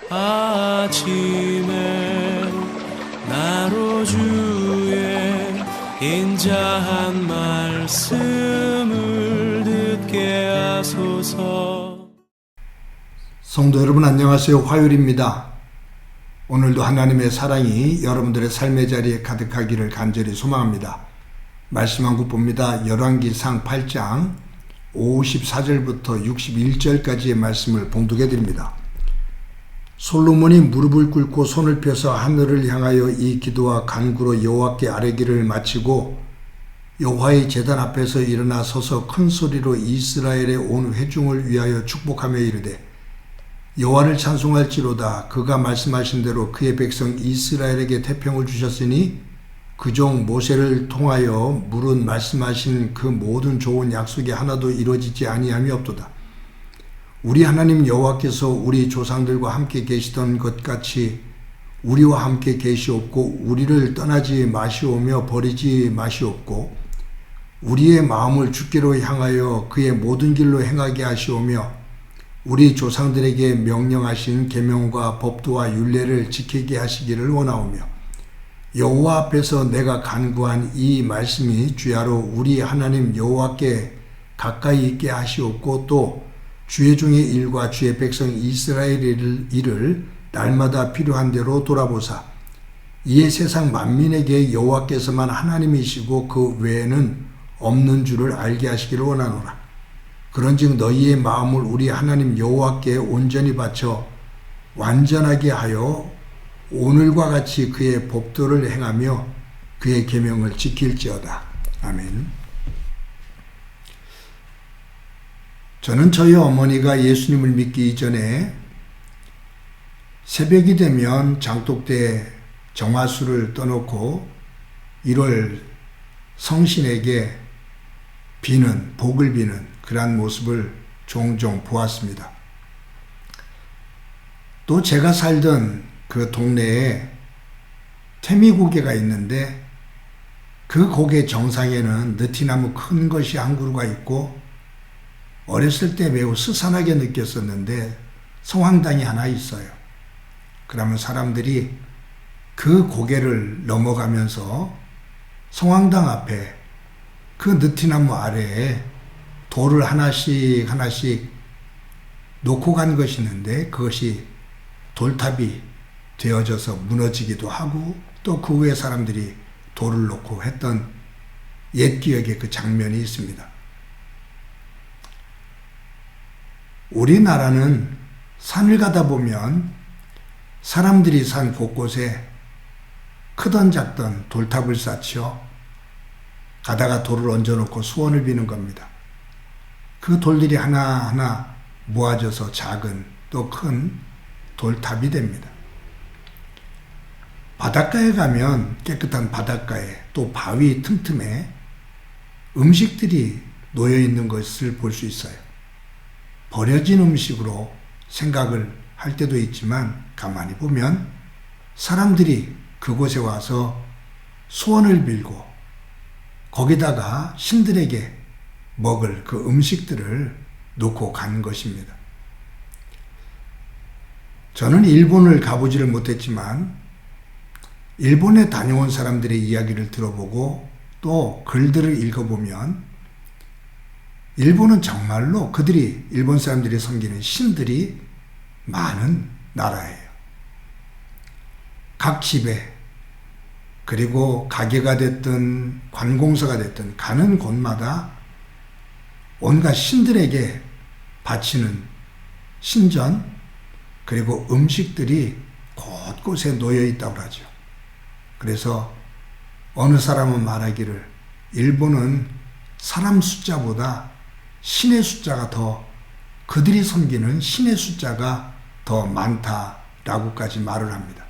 아침에 나로 주의 인자한 말씀을 듣게 하소서. 성도 여러분 안녕하세요. 화요일입니다. 오늘도 하나님의 사랑이 여러분들의 삶의 자리에 가득하기를 간절히 소망합니다. 말씀 한 국 봅니다. 열왕기상 8장 54절부터 61절까지의 말씀을 봉독해 드립니다. 솔로몬이 무릎을 꿇고 손을 펴서 하늘을 향하여 이 기도와 간구로 여호와께 아뢰기를 마치고 여호와의 제단 앞에서 일어나 서서 큰 소리로 이스라엘의 온 회중을 위하여 축복하며 이르되 여호와를 찬송할지로다. 그가 말씀하신 대로 그의 백성 이스라엘에게 태평을 주셨으니 그 종 모세를 통하여 물은 말씀하신 그 모든 좋은 약속이 하나도 이루어지지 아니함이 없도다. 우리 하나님 여호와께서 우리 조상들과 함께 계시던 것 같이 우리와 함께 계시옵고 우리를 떠나지 마시오며 버리지 마시옵고 우리의 마음을 주께로 향하여 그의 모든 길로 행하게 하시오며 우리 조상들에게 명령하신 계명과 법도와 율례를 지키게 하시기를 원하오며 여호와 앞에서 내가 간구한 이 말씀이 주야로 우리 하나님 여호와께 가까이 있게 하시옵고 또 주의 종의 일과 주의 백성 이스라엘의 일을 날마다 필요한 대로 돌아보사 이에 세상 만민에게 여호와께서만 하나님이시고 그 외에는 없는 줄을 알게 하시기를 원하노라. 그런즉 너희의 마음을 우리 하나님 여호와께 온전히 바쳐 완전하게 하여 오늘과 같이 그의 법도를 행하며 그의 계명을 지킬지어다. 아멘. 저는 저희 어머니가 예수님을 믿기 이전에 새벽이 되면 장독대에 정화수를 떠놓고 1월 성신에게 비는, 복을 비는 그러한 모습을 종종 보았습니다. 또 제가 살던 그 동네에 태미고개가 있는데 그 고개 정상에는 느티나무 큰 것이 한 그루가 있고 어렸을 때 매우 스산하게 느꼈었는데 성황당이 하나 있어요. 그러면 사람들이 그 고개를 넘어가면서 성황당 앞에 그 느티나무 아래에 돌을 하나씩 놓고 간 것이 있는데 그것이 돌탑이 되어져서 무너지기도 하고 또 그 후에 사람들이 돌을 놓고 했던 옛 기억의 그 장면이 있습니다. 우리나라는 산을 가다 보면 사람들이 산 곳곳에 크던 작던 돌탑을 쌓죠. 가다가 돌을 얹어놓고 소원을 비는 겁니다. 그 돌들이 하나하나 모아져서 작은 또 큰 돌탑이 됩니다. 바닷가에 가면 깨끗한 바닷가에 또 바위 틈틈에 음식들이 놓여 있는 것을 볼 수 있어요. 버려진 음식으로 생각을 할 때도 있지만 가만히 보면 사람들이 그곳에 와서 소원을 빌고 거기다가 신들에게 먹을 그 음식들을 놓고 간 것입니다. 저는 일본을 가보지를 못했지만 일본에 다녀온 사람들의 이야기를 들어보고 또 글들을 읽어보면 일본은 정말로 그들이 일본 사람들이 섬기는 신들이 많은 나라예요. 각 집에 그리고 가게가 됐든 관공서가 됐든 가는 곳마다 온갖 신들에게 바치는 신전 그리고 음식들이 곳곳에 놓여 있다고 하죠. 그래서 어느 사람은 말하기를 일본은 사람 숫자보다 신의 숫자가 더 그들이 섬기는 신의 숫자가 더 많다라고까지 말을 합니다.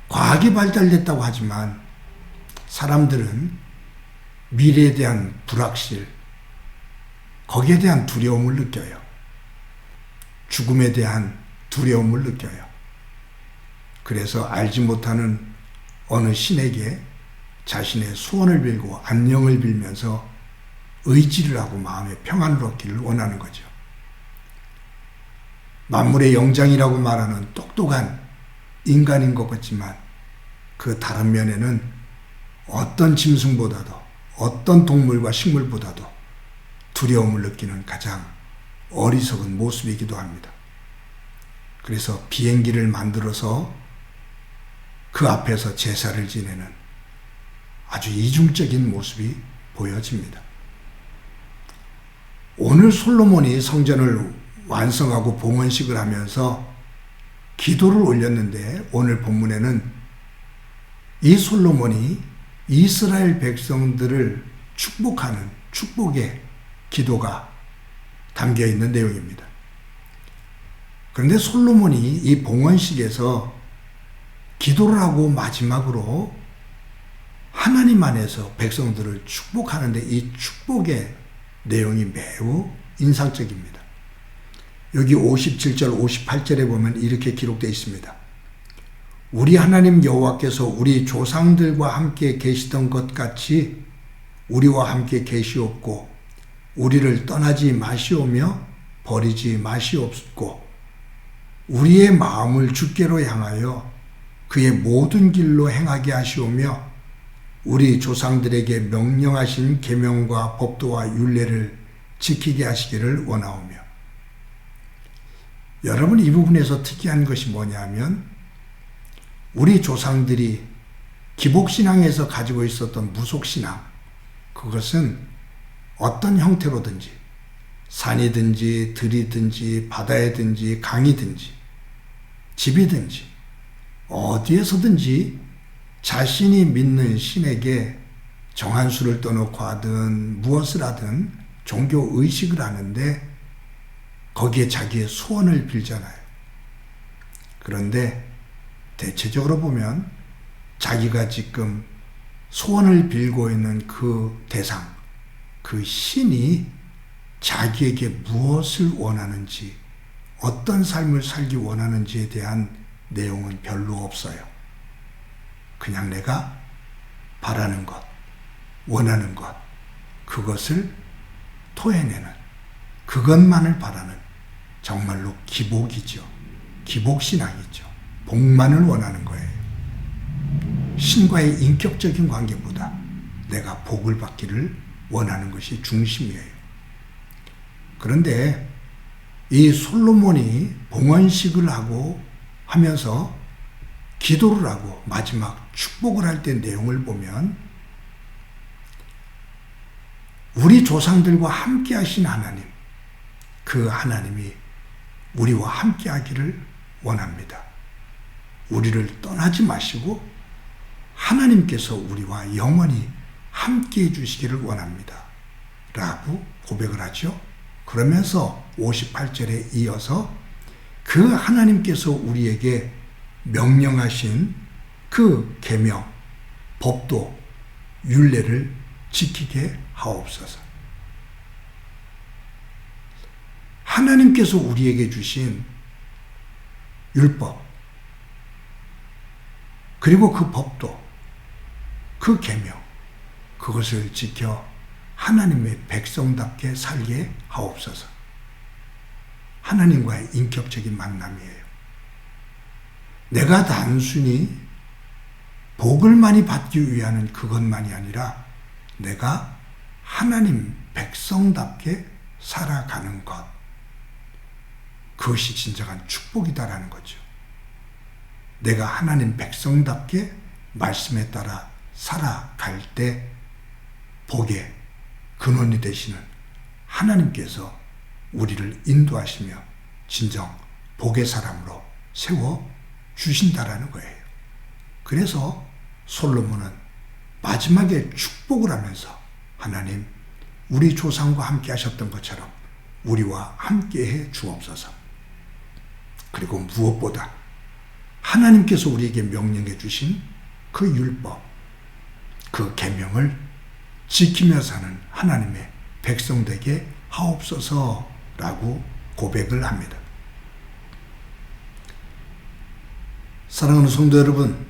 과학이 발달됐다고 하지만 사람들은 미래에 대한 불확실, 거기에 대한 두려움을 느껴요. 죽음에 대한 두려움을 느껴요. 그래서 알지 못하는 어느 신에게 자신의 소원을 빌고 안녕을 빌면서 의지를 하고 마음의 평안을 얻기를 원하는 거죠. 만물의 영장이라고 말하는 똑똑한 인간인 것 같지만 그 다른 면에는 어떤 짐승보다도 어떤 동물과 식물보다도 두려움을 느끼는 가장 어리석은 모습이기도 합니다. 그래서 비행기를 만들어서 그 앞에서 제사를 지내는 아주 이중적인 모습이 보여집니다. 오늘 솔로몬이 성전을 완성하고 봉헌식을 하면서 기도를 올렸는데 오늘 본문에는 이 솔로몬이 이스라엘 백성들을 축복하는 축복의 기도가 담겨 있는 내용입니다. 그런데 솔로몬이 이 봉헌식에서 기도를 하고 마지막으로 하나님 안에서 백성들을 축복하는데 이 축복의 내용이 매우 인상적입니다. 여기 57절, 58절에 보면 이렇게 기록되어 있습니다. 우리 하나님 여호와께서 우리 조상들과 함께 계시던 것 같이 우리와 함께 계시옵고 우리를 떠나지 마시오며 버리지 마시옵고 우리의 마음을 주께로 향하여 그의 모든 길로 행하게 하시오며 우리 조상들에게 명령하신 계명과 법도와 율례를 지키게 하시기를 원하오며. 여러분, 이 부분에서 특이한 것이 뭐냐면 우리 조상들이 기복신앙에서 가지고 있었던 무속신앙, 그것은 어떤 형태로든지 산이든지 들이든지 바다이든지 강이든지 집이든지 어디에서든지 자신이 믿는 신에게 정한수를 떠놓고 하든 무엇을 하든 종교의식을 하는데 거기에 자기의 소원을 빌잖아요. 그런데 대체적으로 보면 자기가 지금 소원을 빌고 있는 그 대상, 그 신이 자기에게 무엇을 원하는지, 어떤 삶을 살기 원하는지에 대한 내용은 별로 없어요. 그냥 내가 바라는 것, 원하는 것, 그것을 토해내는, 그것만을 바라는 정말로 기복이죠. 기복신앙이죠. 복만을 원하는 거예요. 신과의 인격적인 관계보다 내가 복을 받기를 원하는 것이 중심이에요. 그런데 이 솔로몬이 봉헌식을 하고 하면서 기도를 하고 마지막 축복을 할 때 내용을 보면 우리 조상들과 함께 하신 하나님, 그 하나님이 우리와 함께 하기를 원합니다. 우리를 떠나지 마시고 하나님께서 우리와 영원히 함께 해주시기를 원합니다. 라고 고백을 하죠. 그러면서 58절에 이어서 그 하나님께서 우리에게 명령하신 그 계명, 법도, 율례를 지키게 하옵소서. 하나님께서 우리에게 주신 율법, 그리고 그 법도, 그 계명, 그것을 지켜 하나님의 백성답게 살게 하옵소서. 하나님과의 인격적인 만남이에요. 내가 단순히 복을 많이 받기 위한 그것만이 아니라 내가 하나님 백성답게 살아가는 것, 그것이 진정한 축복이다라는 거죠. 내가 하나님 백성답게 말씀에 따라 살아갈 때 복의 근원이 되시는 하나님께서 우리를 인도하시며 진정 복의 사람으로 세워 주신다라는 거예요. 그래서 솔로몬은 마지막에 축복을 하면서 하나님, 우리 조상과 함께 하셨던 것처럼 우리와 함께 해 주옵소서. 그리고 무엇보다 하나님께서 우리에게 명령해 주신 그 율법, 그 계명을 지키며 사는 하나님의 백성 되게 하옵소서라고 고백을 합니다. 사랑하는 성도 여러분,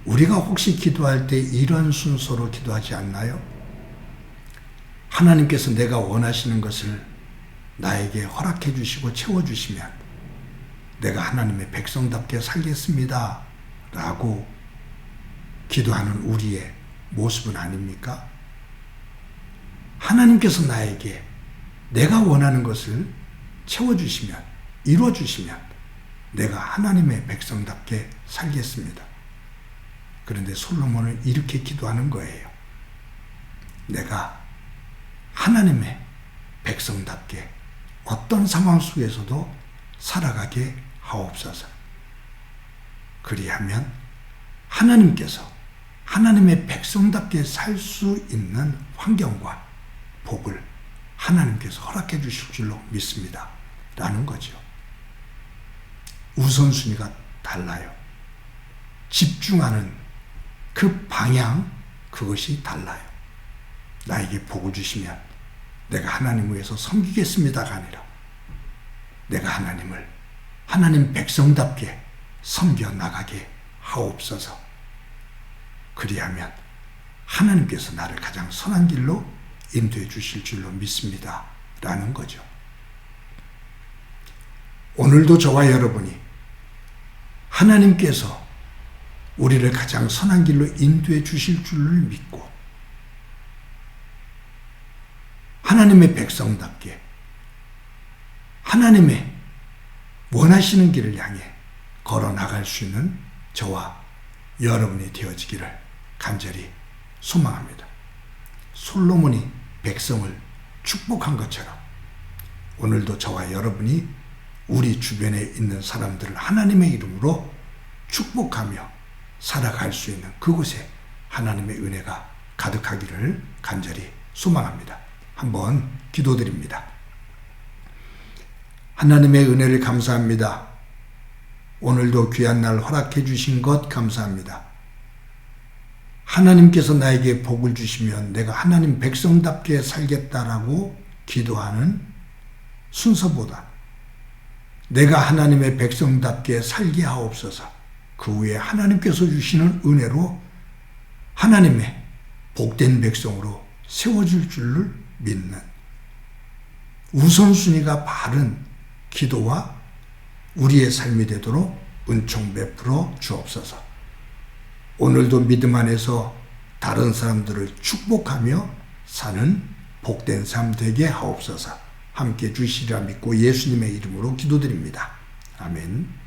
우리가 혹시 기도할 때 이런 순서로 기도하지 않나요? 하나님께서 내가 원하시는 것을 나에게 허락해 주시고 채워주시면 내가 하나님의 백성답게 살겠습니다 라고 기도하는 우리의 모습은 아닙니까? 하나님께서 나에게 내가 원하는 것을 채워주시면, 이루어주시면 내가 하나님의 백성답게 살겠습니다. 그런데 솔로몬은 이렇게 기도하는 거예요. 내가 하나님의 백성답게 어떤 상황 속에서도 살아가게 하옵소서. 그리하면 하나님께서 하나님의 백성답게 살 수 있는 환경과 복을 하나님께서 허락해 주실 줄로 믿습니다 라는 거죠. 우선순위가 달라요. 집중하는 그 방향, 그것이 달라요. 나에게 복을 주시면 내가 하나님을 위해서 섬기겠습니다가 아니라 내가 하나님을 하나님 백성답게 섬겨 나가게 하옵소서. 그리하면 하나님께서 나를 가장 선한 길로 인도해 주실 줄로 믿습니다 라는 거죠. 오늘도 저와 여러분이 하나님께서 우리를 가장 선한 길로 인도해 주실 줄을 믿고 하나님의 백성답게 하나님의 원하시는 길을 향해 걸어 나갈 수 있는 저와 여러분이 되어지기를 간절히 소망합니다. 솔로몬이 백성을 축복한 것처럼 오늘도 저와 여러분이 우리 주변에 있는 사람들을 하나님의 이름으로 축복하며 살아갈 수 있는 그곳에 하나님의 은혜가 가득하기를 간절히 소망합니다. 한번 기도드립니다. 하나님의 은혜를 감사합니다. 오늘도 귀한 날 허락해 주신 것 감사합니다. 하나님께서 나에게 복을 주시면 내가 하나님 백성답게 살겠다라고 기도하는 순서보다 내가 하나님의 백성답게 살게 하옵소서. 그 후에 하나님께서 주시는 은혜로 하나님의 복된 백성으로 세워질 줄을 믿는 우선순위가 바른 기도와 우리의 삶이 되도록 은총 베풀어 주옵소서. 오늘도 믿음 안에서 다른 사람들을 축복하며 사는 복된 삶 되게 하옵소서. 함께 주시리라 믿고 예수님의 이름으로 기도드립니다. 아멘.